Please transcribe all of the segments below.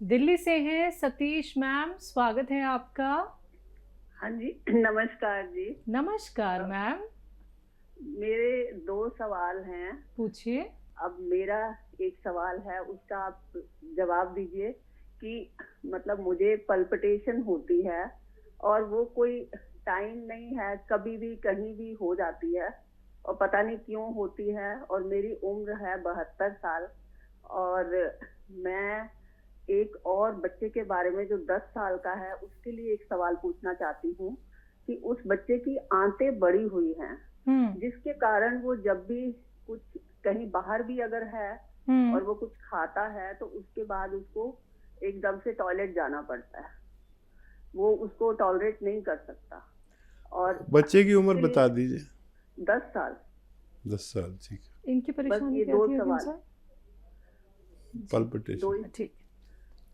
दिल्ली से हैं सतीश मैम, स्वागत है आपका। हाँ जी, नमस्कार जी। नमस्कार मैम। मेरे 2 सवाल हैं। पूछिए। अब मेरा एक सवाल है, उसका आप जवाब दीजिए कि मतलब मुझे पल्पिटेशन होती है और वो कोई टाइम नहीं है, कभी भी कहीं भी हो जाती है और पता नहीं क्यों होती है। और मेरी उम्र है 72 साल और मैं एक और बच्चे के बारे में जो 10 साल का है उसके लिए एक सवाल पूछना चाहती हूँ कि उस बच्चे की आंतें बड़ी हुई हैं, जिसके कारण वो जब भी कुछ कहीं बाहर भी अगर है और वो कुछ खाता है तो उसके बाद उसको एकदम से टॉयलेट जाना पड़ता है, वो उसको टॉलरेट नहीं कर सकता। और बच्चे की उम्र इसके बता लिए दीजिए। 10 साल। 10 साल, ठीक है। इनकी बस परेशानी ये क्या 2 थी अभी सवाल, सर? पल्पिटेशन। ठीक।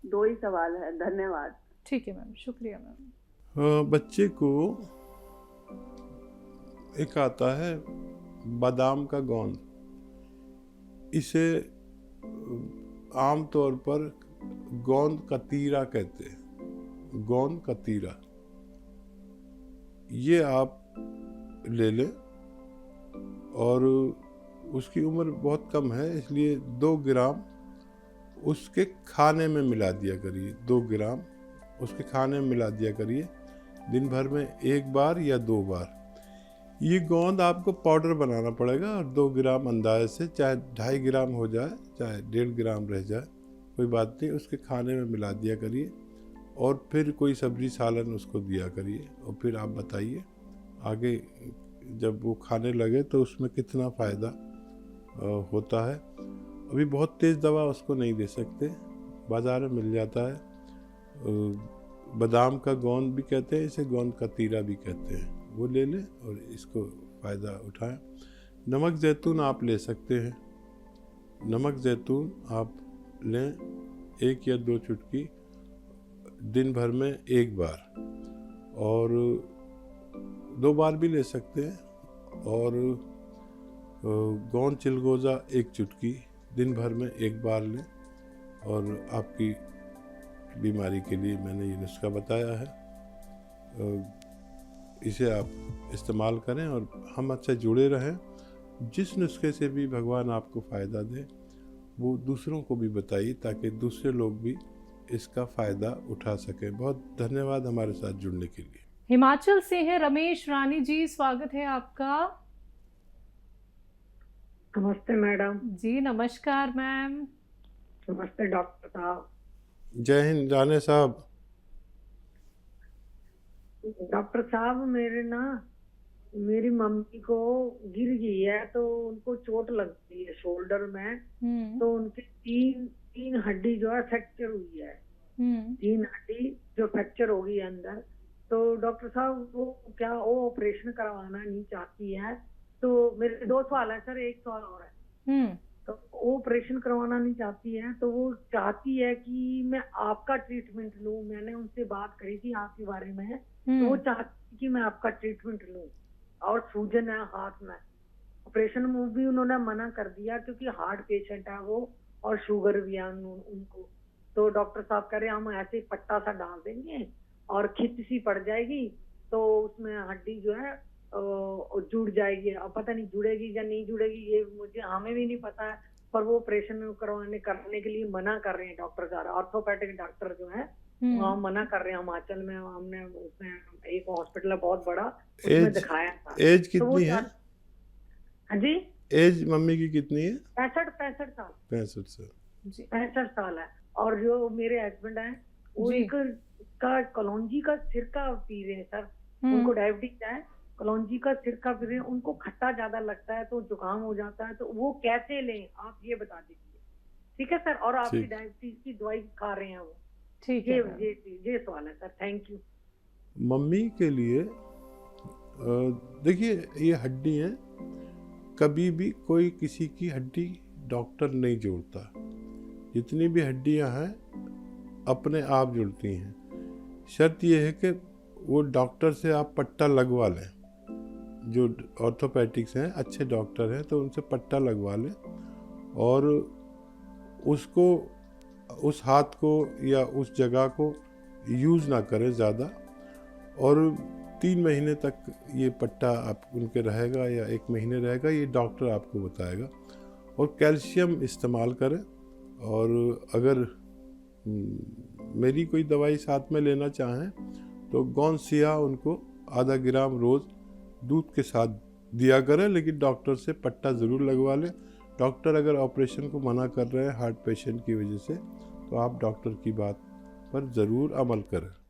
2 ही सवाल है। धन्यवाद। ठीक है मैम, शुक्रिया मैम। बच्चे को एक आता है बादाम का गोंद, इसे आम तौर पर गोंद कतीरा कहते हैं। गोंद कतीरा ये आप ले लें और उसकी उम्र बहुत कम है, इसलिए 2 ग्राम उसके खाने में मिला दिया करिए। 2 ग्राम उसके खाने में मिला दिया करिए दिन भर में 1 बार या 2 बार। ये गोंद आपको पाउडर बनाना पड़ेगा और 2 ग्राम अंदाजे से, चाहे 2.5 ग्राम हो जाए चाहे 1.5 ग्राम रह जाए, कोई बात नहीं, उसके खाने में मिला दिया करिए और फिर कोई सब्जी सालन उसको दिया करिए। और फिर आप बताइए आगे जब वो खाने लगे तो उसमें कितना फ़ायदा होता है। अभी बहुत तेज़ दवा उसको नहीं दे सकते, बाज़ार में मिल जाता है। बादाम का गोंद भी कहते हैं इसे, गोंद का तीरा भी कहते हैं, वो ले लें और इसको फ़ायदा उठाएं। नमक ज़ैतून आप ले सकते हैं। नमक ज़ैतून आप लें 1 या 2 चुटकी दिन भर में 1 बार, और 2 बार भी ले सकते हैं। और गोंद चिलगोज़ा 1 चुटकी दिन भर में 1 बार लें। और आपकी बीमारी के लिए मैंने ये नुस्खा बताया है, इसे आप इस्तेमाल करें और हम आपसे जुड़े रहें। जिस नुस्खे से भी भगवान आपको फ़ायदा दे वो दूसरों को भी बताइए ताकि दूसरे लोग भी इसका फ़ायदा उठा सकें। बहुत धन्यवाद हमारे साथ जुड़ने के लिए। हिमाचल से है रमेश रानी जी, स्वागत है आपका। नमस्ते मैडम। जी नमस्कार मैम। नमस्ते डॉक्टर साहब। जय हिंद राणे साहब। डॉक्टर साहब मेरी मम्मी को गिर गई है तो उनको चोट लग गई है शोल्डर में। तो उनकी तीन हड्डी जो है फ्रैक्चर हुई है। 3 हड्डी जो फ्रैक्चर हो गई है अंदर। तो डॉक्टर साहब वो ऑपरेशन करवाना नहीं चाहती है। तो मेरे 2 सवाल है सर, एक सवाल और है। तो वो ऑपरेशन करवाना नहीं चाहती है, तो वो चाहती है कि मैं आपका ट्रीटमेंट लूं। मैंने उनसे बात करी थी आपके बारे में, तो वो चाहती कि मैं आपका ट्रीटमेंट लूं। और सूजन है हाथ में, ऑपरेशन में भी उन्होंने मना कर दिया क्योंकि हार्ट पेशेंट है वो और शुगर भी है उनको। तो डॉक्टर साहब कह रहे हम ऐसे पट्टा सा डाल देंगे और खिच सी पड़ जाएगी तो उसमें हड्डी जो है जुड़ जाएगी। अब पता नहीं जुड़ेगी या नहीं जुड़ेगी, ये हमें भी नहीं पता है, पर वो ऑपरेशन करने के लिए मना कर रहे हैं डॉक्टर साहब। ऑर्थोपेडिक डॉक्टर जो है वहाँ मना कर रहे हैं। हिमाचल में हमने उसमें एक हॉस्पिटल है बहुत बड़ा, उसमें दिखाया था। एज कितनी है? हाँ जी, एज मम्मी की कितनी है? 65 साल। 65 साल। 65 साल है। और जो मेरे हस्बैंड है वो एक कलौंजी का सिरका पी रहे हैं सर। उनको डायबिटीज है, कलौंजी का सिरका पी रहे हैं, उनको खट्टा ज्यादा लगता है तो जुकाम हो जाता है। तो वो कैसे लें आप ये बता दीजिए। ठीक है सर। और आपकी डायबिटीज की दवाई खा रहे हैं वो। ठीक है। ये सवाल है सर। Thank you. मम्मी के लिए देखिए, ये हड्डी है, कभी भी कोई किसी की हड्डी डॉक्टर नहीं जोड़ता। जितनी भी हड्डियां हैं अपने आप जुड़ती हैं। शर्त यह है कि वो डॉक्टर से आप पट्टा लगवा लें। जो ऑर्थोपेडिक्स हैं, अच्छे डॉक्टर हैं, तो उनसे पट्टा लगवा लें और उसको उस हाथ को या उस जगह को यूज़ ना करें ज़्यादा, और 3 महीने तक ये पट्टा आप उनके रहेगा या 1 महीने रहेगा, ये डॉक्टर आपको बताएगा। और कैल्शियम इस्तेमाल करें, और अगर मेरी कोई दवाई साथ में लेना चाहें तो गौनसिया उनको आधा ग्राम रोज़ दूध के साथ दिया करें, लेकिन डॉक्टर से पट्टा ज़रूर लगवा लें। डॉक्टर अगर ऑपरेशन को मना कर रहे हैं हार्ट पेशेंट की वजह से, तो आप डॉक्टर की बात पर ज़रूर अमल करें।